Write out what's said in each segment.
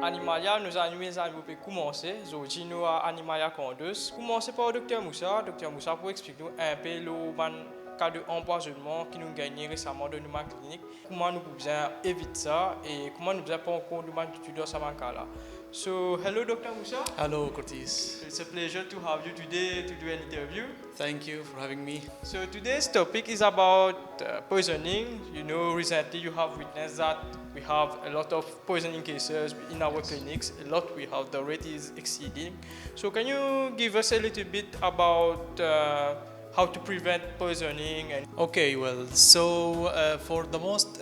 Animalia, nous allons commencer. Aujourd'hui, nous avons Animalia conduce. Commencer par le Dr Moussa. Dr Moussa pour expliquer nous un peu le cas d'empoisonnement qui nous gagné récemment dans nos cliniques. Comment nous pouvons éviter ça et comment nous pouvons prendre en compte l'étude de ce cas-là. So, hello Dr Moussa. Hello Curtis. It's a pleasure to have you today to do an interview. Thank you for having me. So today's topic is about poisoning. You know, recently you have witnessed that we have a lot of poisoning cases in our clinics. A lot we have, the rate is exceeding. So can you give us a little bit about how to prevent poisoning? Okay, well, so for the most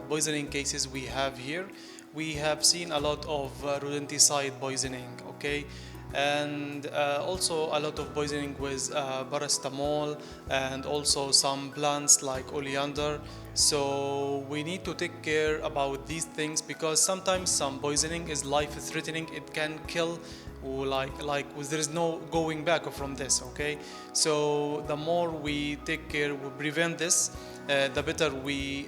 poisoning cases we have here, we have seen a lot of rodenticide poisoning, okay? And also a lot of poisoning with paracetamol and also some plants like oleander. So we need to take care about these things because sometimes some poisoning is life-threatening. It can kill, like there is no going back from this, okay? So the more we take care, we prevent this, the better we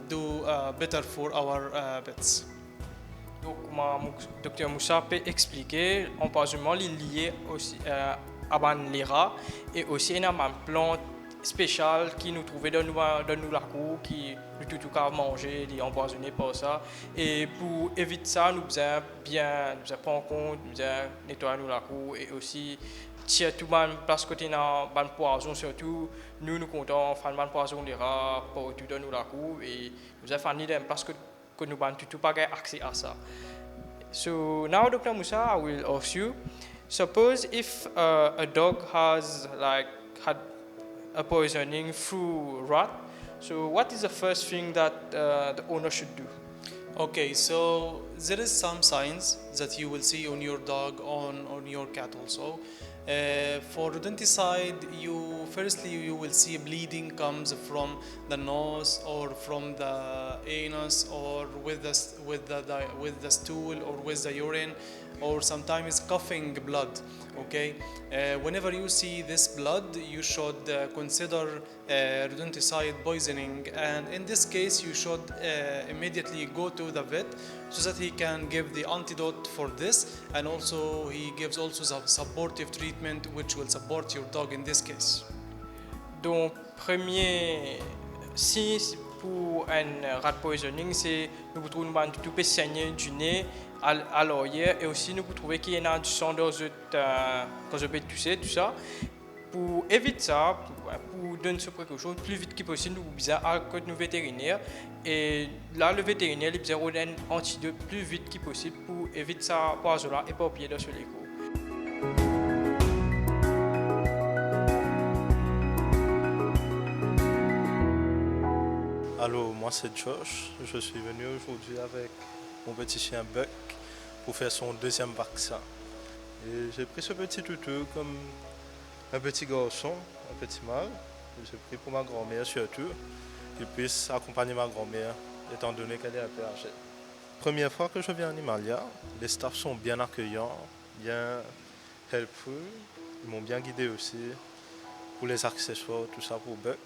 do better for our pets. Donc, Dr Moussa peut expliquer l'empoisonnement lié aussi à les rats et aussi une plante spéciale qui nous trouvait dans la cour qui nous tout cas manger, les empoisonner par ça. Et pour éviter ça, nous devons bien prendre en compte, nous devons nettoyer la cour et aussi surtout parce que tu as un poison surtout nous comptons faire un poison des rats pour tout dans la cour et nous avons fait parce que nous n'avons pas accès à ça. So now, Dr. Moussa, I will ask you, suppose if a dog has had a poisoning through rat, so what is the first thing that the owner should do? Okay, so there is some signs that you will see on your dog, on your cat also. For rodenticide, firstly you will see bleeding comes from the nose or from the anus or with the stool or with the urine, or sometimes coughing blood. Okay, whenever you see this blood, you should consider rodenticide poisoning, and in this case you should immediately go to the vet so that he can give the antidote for this, and also he gives also the supportive treatment which will support your dog in this case. Donc, premier signe pour un rat poisoning, c'est nous trouvons tout peut saigner du nez à l'oreille et aussi nous trouvons qu'il y a du sang dans quand je peux tousser, tout ça. Pour éviter ça, pour donner ce précaution le plus vite que possible, nous besoin à nos vétérinaires et là le vétérinaire il besoin d'un antidote plus vite que possible pour éviter ça poison là et pas pied dans ce l'écho. Allô, moi c'est Josh. Je suis venu aujourd'hui avec mon petit chien Buck pour faire son deuxième vaccin. Et j'ai pris ce petit toutou comme un petit garçon, un petit mâle. J'ai pris pour ma grand-mère surtout, qu'il puisse accompagner ma grand-mère, étant donné qu'elle est un peu âgée. Première fois que je viens à Animalia, les staffs sont bien accueillants, bien helpful. Ils m'ont bien guidé aussi pour les accessoires, tout ça pour Buck.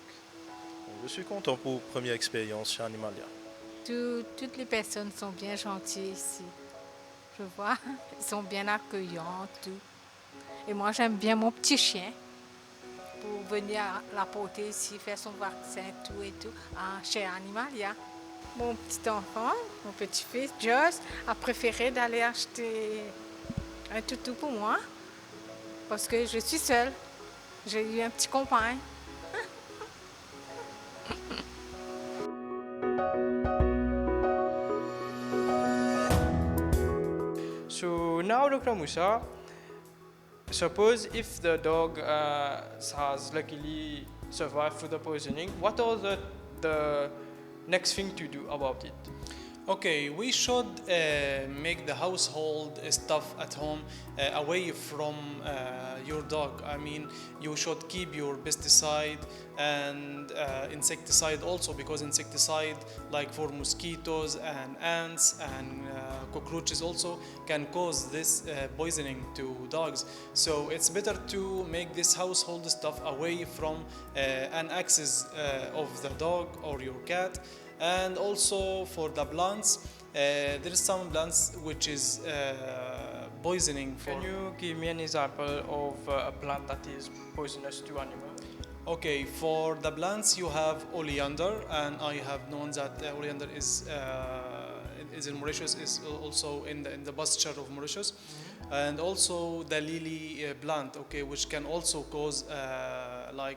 Je suis content pour la première expérience chez Animalia. Toutes les personnes sont bien gentilles ici. Je vois, ils sont bien accueillants, tout. Et moi, j'aime bien mon petit chien pour venir la porter ici, faire son vaccin, tout et tout, chez Animalia. Mon petit enfant, mon petit-fils, Josh, a préféré d'aller acheter un toutou pour moi parce que je suis seule. J'ai eu un petit compagnon. So now, Dr. Moussa, suppose if the dog has luckily survived through the poisoning, what are the next thing to do about it? Okay, we should make the household stuff at home away from your dog. I mean, you should keep your pesticide and insecticide also, because insecticide like for mosquitoes and ants and cockroaches also can cause this poisoning to dogs. So it's better to make this household stuff away from an access of the dog or your cat. And also for the plants, There is some plants which is poisoning for. Can you give me an example of a plant that is poisonous to animals? Okay, for the plants you have oleander, and I have known that oleander is in Mauritius, is also in the pasture of Mauritius, and also the lily plant, okay, which can also cause a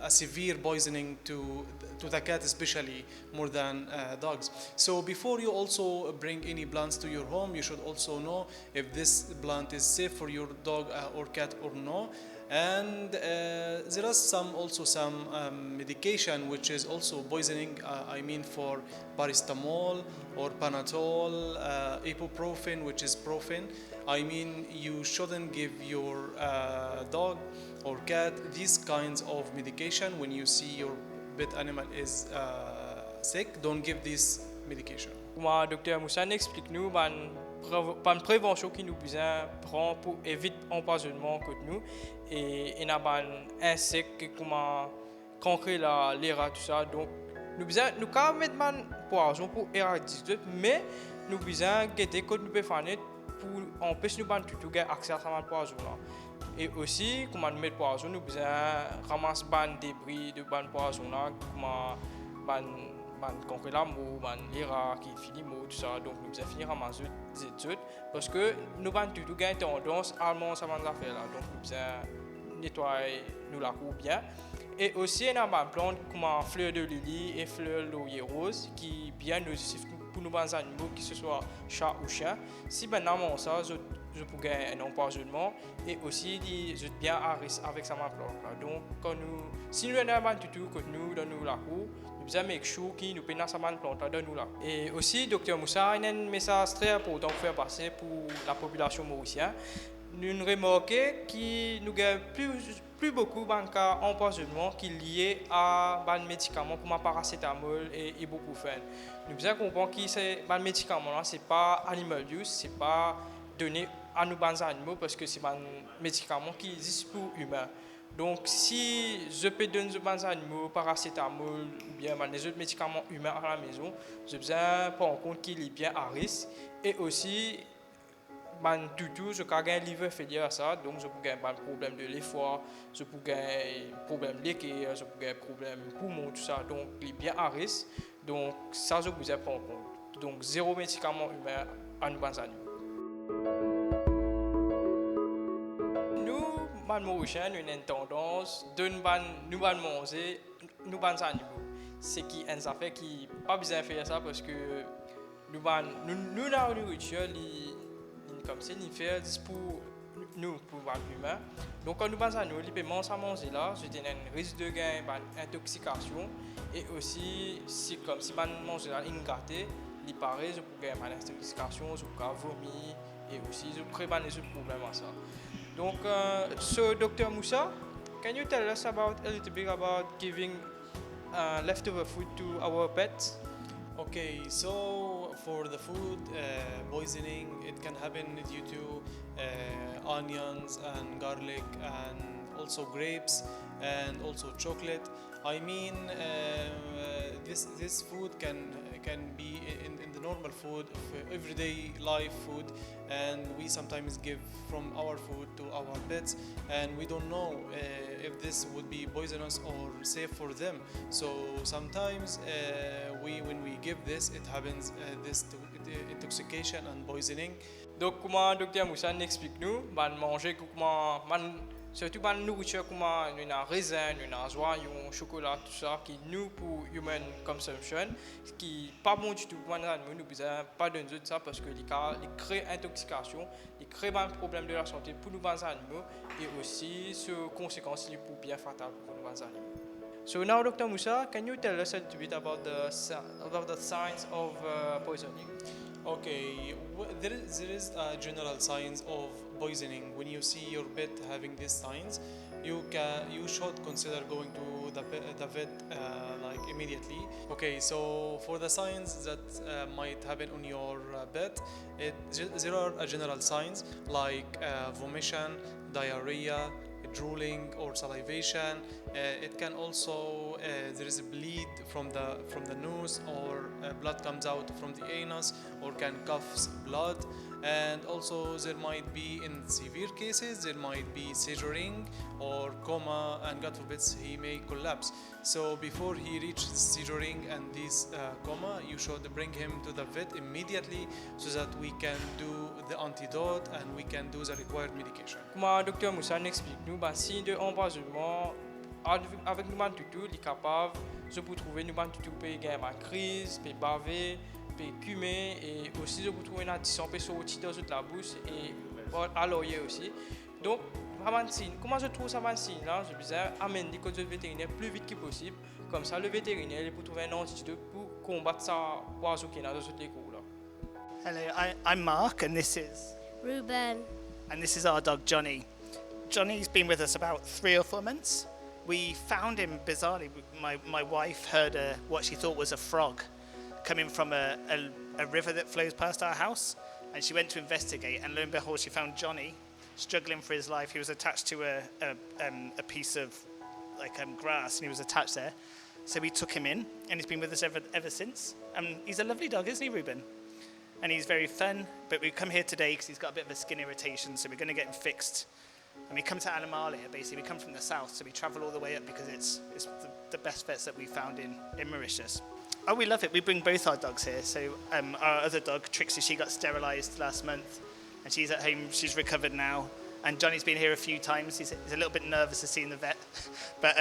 severe poisoning to the cat, especially more than dogs. So before you also bring any plants to your home, you should also know if this plant is safe for your dog or cat or no. And there are some medication which is also poisoning. I mean, for paracetamol or Panadol, ibuprofen, which is profen. I mean, you shouldn't give your dog or cat these kinds of medication. When you see your pet animal is sick, don't give this medication. Moi, Dr. Moussa, explique-nous une prévention qui nous besoin prendre pour éviter l'empoisonnement que nous et il y a des insectes comment conquérir les rats tout ça. Donc nous besoin nous quand mettre man poison pour éradiquer, mais nous besoin guetter que nous pouvons faire pour empêcher nous ban tout accès à ce poison là. Et aussi comment nous mettre poison, nous besoin ramasser ban débris de ban poison là, comment ban conquérir la mou, les rats qui finissent mou tout ça. Donc nous besoin finir ramasser des études parce que nous ban tout gain tendance à manger ça man affaire là. Donc nous besoin nettoyer nous la cour bien. Et aussi on a des plantes comme fleurs de lily et fleurs laurier rose qui bien nocifs pour nous animaux, que ce soit chat ou chien. Si maintenant ça je peux gagner un empoisonnement et aussi je bien à risque avec sa plante là. Donc quand si nous avons tout que nous dans nous la cour, nous avons make sure qui nous pénal sa plante dans nous là. Et aussi docteur Moussa, il y a un message très important à faire passer pour la population mauricienne. Nous remarquons qu'il nous a plus beaucoup de empoisonnement qui est lié à des médicaments comme paracétamol et ibuprofène. Nous avons compris que ces médicaments-là, ce n'est pas animal use, ce n'est pas donné à nos animaux parce que c'est un médicament qui existe pour humains. Donc, si je peux donner aux animaux paracétamol ou bien les autres médicaments humains à la maison, je besoin prendre en compte qu'il est bien à risque et aussi tout, je peux gagner un livre fait à ça, donc je peux gagner un problème de l'effort, je peux gagner un problème d'équerre, je peux gagner un problème poumon, tout ça, donc il est bien à risque, donc ça je vous ai pris en compte. Donc zéro médicament humain à nos animaux. Nous, Mauriciens, nous avons une tendance de nous manger nos animaux. C'est qui une affaire qui pas besoin de faire ça parce que nous la nourriture comme c'est une affaire pour nous pour l'humain. Donc quand nous pensons nous les paiements à manger là, je donne un risque de gain intoxication et aussi si comme si on mange là une gâté, il paraît je peux gagner une intoxication, je peux vomir et aussi je crée des problèmes à ça. Donc so Dr. Moussa, can you tell us a little bit about giving leftover food to our pets? Okay, so for the food poisoning, it can happen due to onions and garlic and also grapes and also chocolate. I mean, this food can be in the normal food, everyday life food, and we sometimes give from our food to our pets, and we don't know if this would be poisonous or safe for them. So sometimes when we give this, it happens this intoxication and poisoning. Donc comment Dr. Moussa explique nous, manger comment surtout la nourriture comme une raisin, une joyau, chocolat, tout ça qui nous pour human consumption qui pas bon du tout pour nous animaux, nous besoin pas de ça parce que il crée intoxication, il crée un problème de la santé pour nous animaux et aussi sur conséquences pour bien fatales pour nous animaux. So now Dr. Moussa, can you tell us a little bit about the signs of poisoning? Okay, there is general signs of poisoning. When you see your pet having these signs, you should consider going to the vet like immediately. Okay, so for the signs that might happen on your pet, there are general signs like vomition, diarrhea, drooling or salivation. It can also there is a bleed from the nose, or blood comes out from the anus, or can coughs blood. And also there might be, in severe cases, there might be seizuring or coma, and God forbid he may collapse. So before he reaches seizuring and this coma, you should bring him to the vet immediately so that we can do the antidote and we can do the required medication. Comme le docteur Moussa nous explique, nous, si de empoisonnement, avec nous, tout, il est capable de trouver nous, tout, peut gagner une crise, peut baver, peut cumer, et aussi de trouver une addition, peut sortir dans la bouche et à l'oreille aussi. Donc, comment je trouve ça, là, je disais, amener le vétérinaire plus vite que possible. Comme ça, le vétérinaire il peut trouver un antidote pour combattre ça poison qui est dans les cours. Hello, I'm Mark, and this is Ruben. and this is our dog Johnny. Johnny's been with us about 3 or 4 months. We found him bizarrely. My wife heard what she thought was a frog coming from a river that flows past our house, and she went to investigate, and lo and behold, she found Johnny struggling for his life. He was attached to a piece of grass, and he was attached there. So we took him in, and he's been with us ever since. He's a lovely dog, isn't he, Ruben? And he's very fun, but we've come here today because he's got a bit of a skin irritation, so we're going to get him fixed. And we come to Animalia, basically. We come from the south, so we travel all the way up because it's the best vets that we found in Mauritius. Oh, we love it. We bring both our dogs here. So our other dog, Trixie, she got sterilised last month, and she's at home. She's recovered now. And Johnny's been here a few times. He's a little bit nervous of seeing the vet. But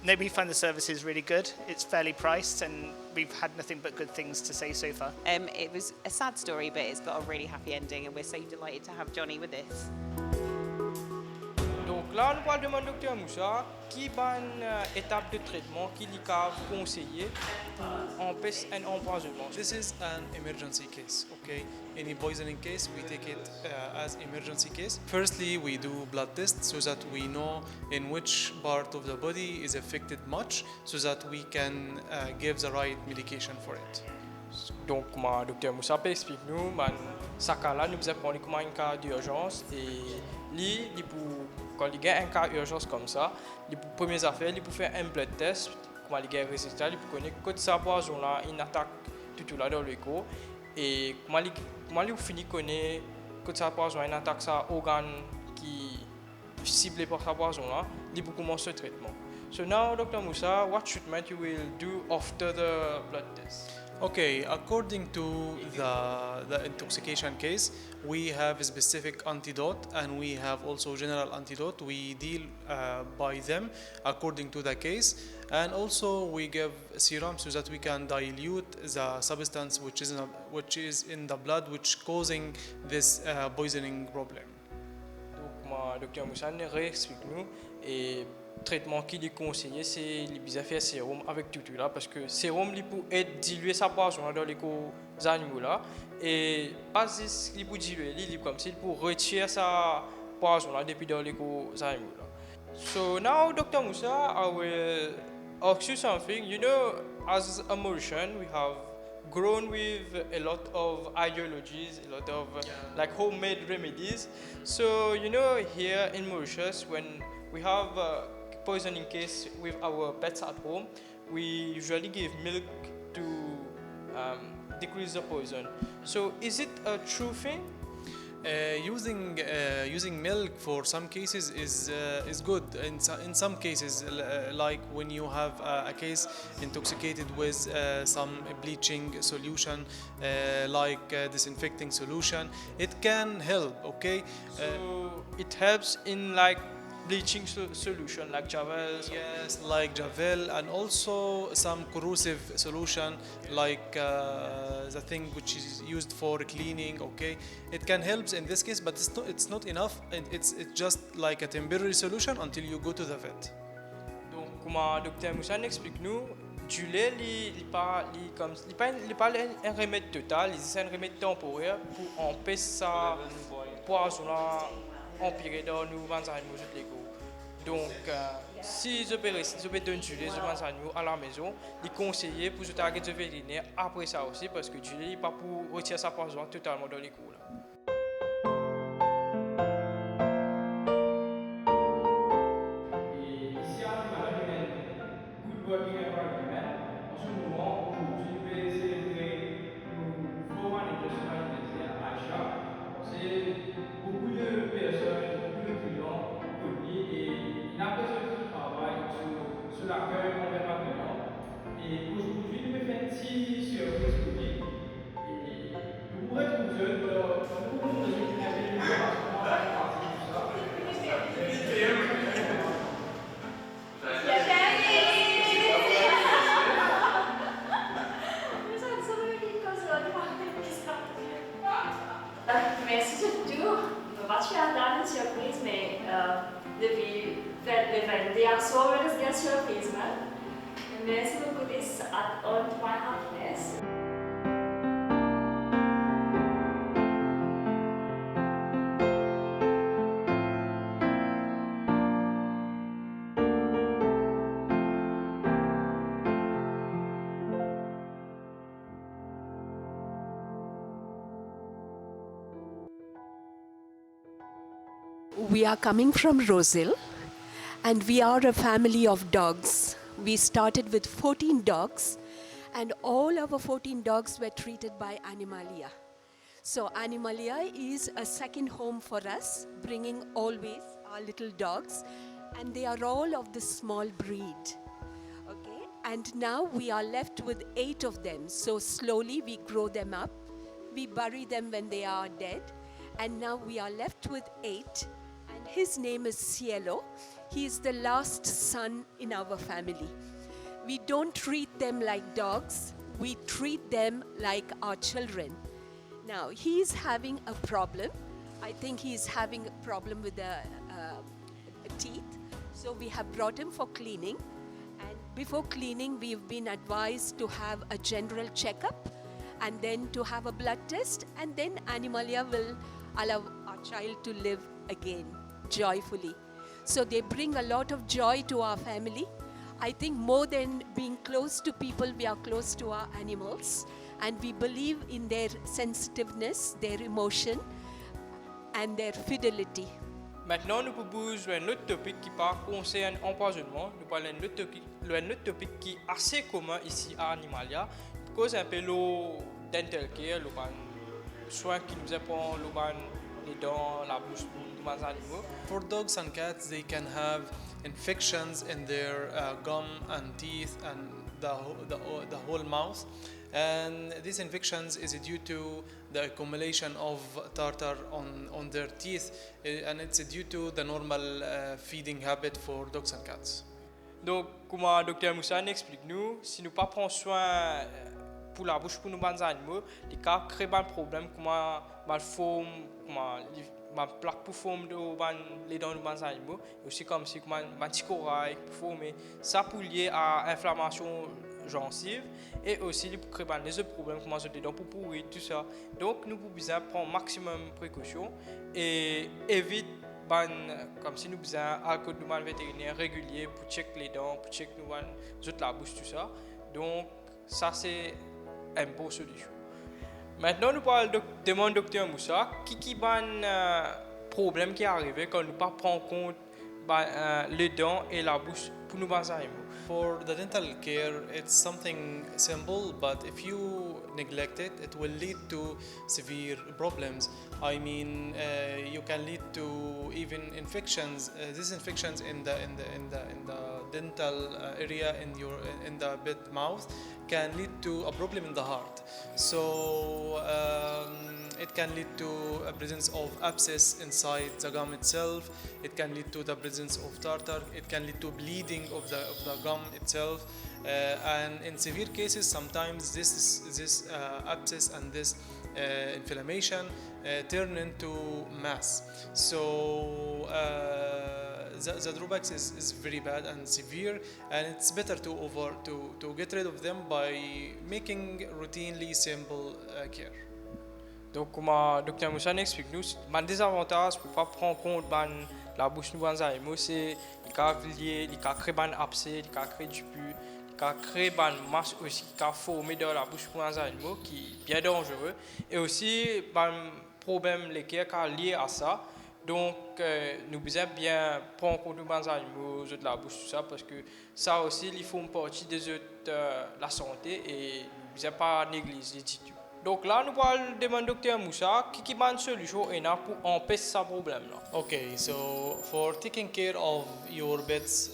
no, we find the services really good. It's fairly priced, and we've had nothing but good things to say so far. It was a sad story, but it's got a really happy ending, and we're so delighted to have Johnny with us. Donc là, nous allons demander au docteur Moussa qui est une étape de traitement qui lui a conseillé pour empêcher un empoisonnement. This is an emergency case, okay? Any poisoning case, we take it as emergency case. Firstly, we do blood tests so that we know in which part of the body is affected much, so that we can give the right medication for it. Donc, comme le docteur Moussa explique nous, ce cas-là, nous avons pris comme un cas d'urgence et quand il y a un cas d'urgence comme ça, les premières affaires, il peut faire un blood test, comme il y a un résultat, il peut connaître que ça poison là, une attaque tout là dans le corps et comment il finit connaître que ça poison une attaque ça organe qui ciblé par ça poison là, il peut commencer le traitement. So now, Dr. Moussa, what treatment you will do after the blood test? Okay, according to the intoxication case, we have a specific antidote and we have also general antidote. We deal by them according to the case, and also we give serum so that we can dilute the substance which is in the blood which causing this poisoning problem. Donc, Dr. Moussa réexplique nous et traitement qui est conseillé, c'est les faire sérum avec tout là, parce que sérum pour être diluer sa poison dans les animaux là, et pas juste pour diluer, comme si pour retirer sa poison là depuis dans les animaux là. So now, Dr. Moussa, I will ask you something. You know, as a Mauritian, we have grown with a lot of ideologies, a lot of like homemade remedies. So you know, here in Mauritius, when we have poisoning case with our pets at home, we usually give milk to decrease the poison. So is it a true thing? Using milk for some cases is good. In some cases, like when you have a case intoxicated with some bleaching solution, like disinfecting solution, it can help. Okay. So it helps in like bleaching solution like Javel. Yes, like Javel, and also some corrosive solution like the thing which is used for cleaning. Okay, it can help in this case, but it's not enough, and it's just like a temporary solution until you go to the vet. Donc, comme Dr. Moussa explique nous, du lait, il pas un remède total, c'est un remède temporaire pour empêcher ça poison là empirer dans nos animaux de l'égo. Donc, si je peux donner du lait aux animaux à la maison, il est conseillé pour se arrêter de vétérinaire après ça aussi, parce que du lait n'est pas pour retirer sa poison totalement dans l'égo. working environment. En ce moment, aujourd'hui, nous vais célébrer nos flow managers, Aïcha. C'est beaucoup de personnes, beaucoup de clients connus et il a besoin de travail sur l'accueil envers malveillant. Et aujourd'hui, nous vais faire une petite surprise pour lui. Et vous pourrez trouver nous pouvons vous donner un peu de temps, comment ça se passe, tout ça. Merci surtout. Wat je gedaan is surprise, maar depuis le 21 soir, er is geen surprise, man. Merci beaucoup this at on my happiness. We are coming from Rosil, and we are a family of dogs. We started with 14 dogs, and all our 14 dogs were treated by Animalia. So Animalia is a second home for us, bringing always our little dogs, and they are all of the small breed. Okay, and now we are left with 8 of them. So slowly we grow them up, we bury them when they are dead, and now we are left with 8. His name is Cielo. He is the last son in our family. We don't treat them like dogs. We treat them like our children. Now, he is having a problem. I think he is having a problem with the teeth. So we have brought him for cleaning. And before cleaning, we've been advised to have a general checkup and then to have a blood test. And then Animalia will allow our child to live again joyfully. So they bring a lot of joy to our family. I think more than being close to people, we are close to our animals, and we believe in their sensitiveness, their emotion, and their fidelity. Maintenant, nous pouvons jouer un autre topic qui concerne l'empoisonnement. Nous parlons d'un autre topic qui est assez commun ici à Animalia. Parce un peu le dental care, le soin qui nous apprend les dents, la bouche pour les animaux. For dogs and cats, they can have infections in their gum and teeth and the whole mouth. And these infections is due to the accumulation of tartar on their teeth, and it's due to the normal feeding habit for dogs and cats. Donc, comme le docteur Moussa explique nous, si nous ne prenons pas soin pour la bouche pour nos animaux, il cas crée un problème comme la forme, ma plaque pour former les dents de nos animaux, et aussi comme si ma petit corail pour former, ça pour lier à inflammation gencive et aussi pour créer des autres problèmes comme les dents pour pourrir tout ça. Donc nous pouvons besoin prendre maximum précaution et éviter comme si nous besoin alcool de vétérinaire régulier pour checker les dents, pour checker nous la bouche tout ça. Donc ça c'est une bonne solution. Maintenant, nous parlons de mon docteur Moussa, qui problème qui est arrivé quand nous ne prenons pas en compte les dents et la bouche pour nos animaux. For the dental care, it's something simple, but if you neglect it, it will lead to severe problems. I mean, you can lead to even infections. These infections in the dental area in the bed mouth can lead to a problem in the heart. So it can lead to a presence of abscess inside the gum itself. It can lead to the presence of tartar. It can lead to bleeding of the gum itself. And in severe cases, sometimes this abscess and this inflammation turn into mass. So the drawbacks is very bad and severe, and it's better to get rid of them by making routinely simple care. Donc, comme le docteur Moussa explique nous, le désavantage pour ne pas prendre en compte la bouche de nos animaux, c'est qu'il peut créer un abcès, il peut créer du pus, il peut créer une masse aussi qui peut former dans la bouche de nos animaux, qui est bien dangereux. Et aussi, un problème qui est lié à ça. Donc, nous devons bien prendre en compte les animaux, de la bouche, tout ça, parce que ça aussi, ils font partie des autres, la santé et nous ne devons pas négliger du tout. Donc là, nous allons demander au Dr Moussa qui a une solution pour empêcher ce problème-là. Okay, so for taking care of your pet's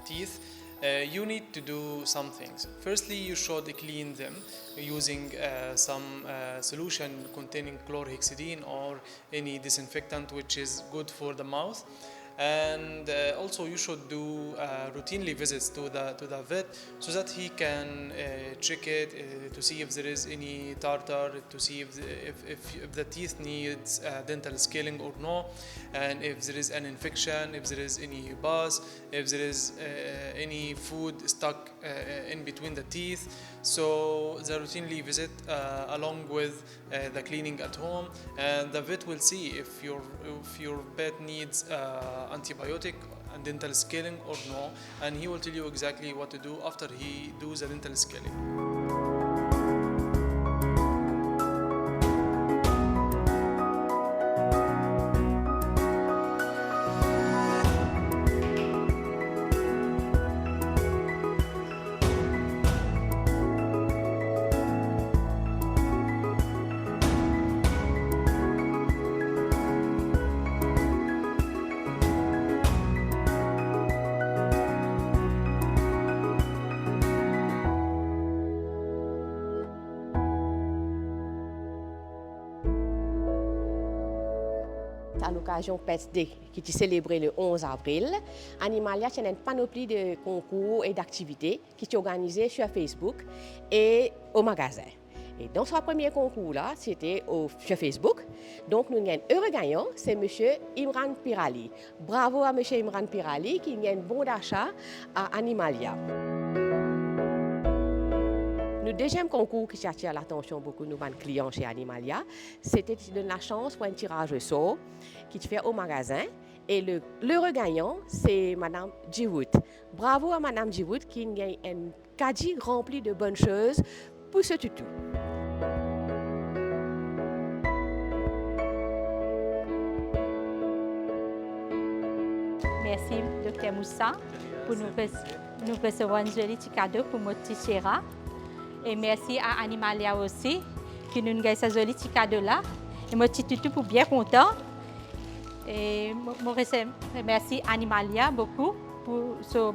teeth, you need to do some things. Firstly, you should clean them using some solution containing chlorhexidine or any disinfectant which is good for the mouth. And also you should do routinely visits to the vet so that he can check it to see if there is any tartar, to see if the teeth needs dental scaling or no, and if there is an infection, if there is any pus, if there is any food stuck in between the teeth. So the routinely visit along with the cleaning at home, and the vet will see if your pet needs antibiotic and dental scaling or no, and he will tell you exactly what to do after he does the dental scaling. À l'occasion Pets Day qui est célébré le 11 avril, Animalia tient une panoplie de concours et d'activités qui sont organisées sur Facebook et au magasin. Et dans ce premier concours-là, c'était sur Facebook. Donc, nous avons un heureux gagnant, c'est M. Imran Pirali. Bravo à M. Imran Pirali qui a un bon d'achat à Animalia. Le deuxième concours qui attire l'attention beaucoup de nos clients chez Animalia, c'était de la chance pour un tirage au sort qui se fait au magasin. Et l'heureux gagnant, c'est Mme Djiwout. Bravo à Mme Djiwout qui a un caddie rempli de bonnes choses pour ce tutu. Merci, Dr Moussa, pour nous recevoir un joli petit cadeau pour mon petit chéra. Et merci à Animalia aussi, qui nous a ce joli petit cadeau-là. Et mon petit tutu pour bien content. Et merci Animalia beaucoup pour ce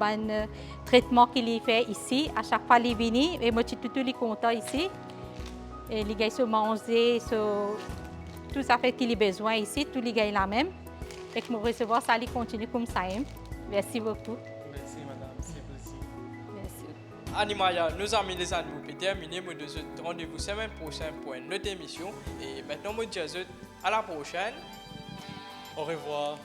traitement qu'il fait ici. À chaque fois, il vient et mon petit tutu est content ici. Et les gars se manger, tout ça fait qu'il a besoin ici, tous les gars la même. Et que mon recevoir ça, il continue comme ça. Merci beaucoup. Merci madame, c'est plaisir. Merci. Animalia, nos amis les animaux, pour terminer, nous devons rendez-vous semaine prochaine pour une autre émission. Et maintenant, nous disons à la prochaine. Au revoir.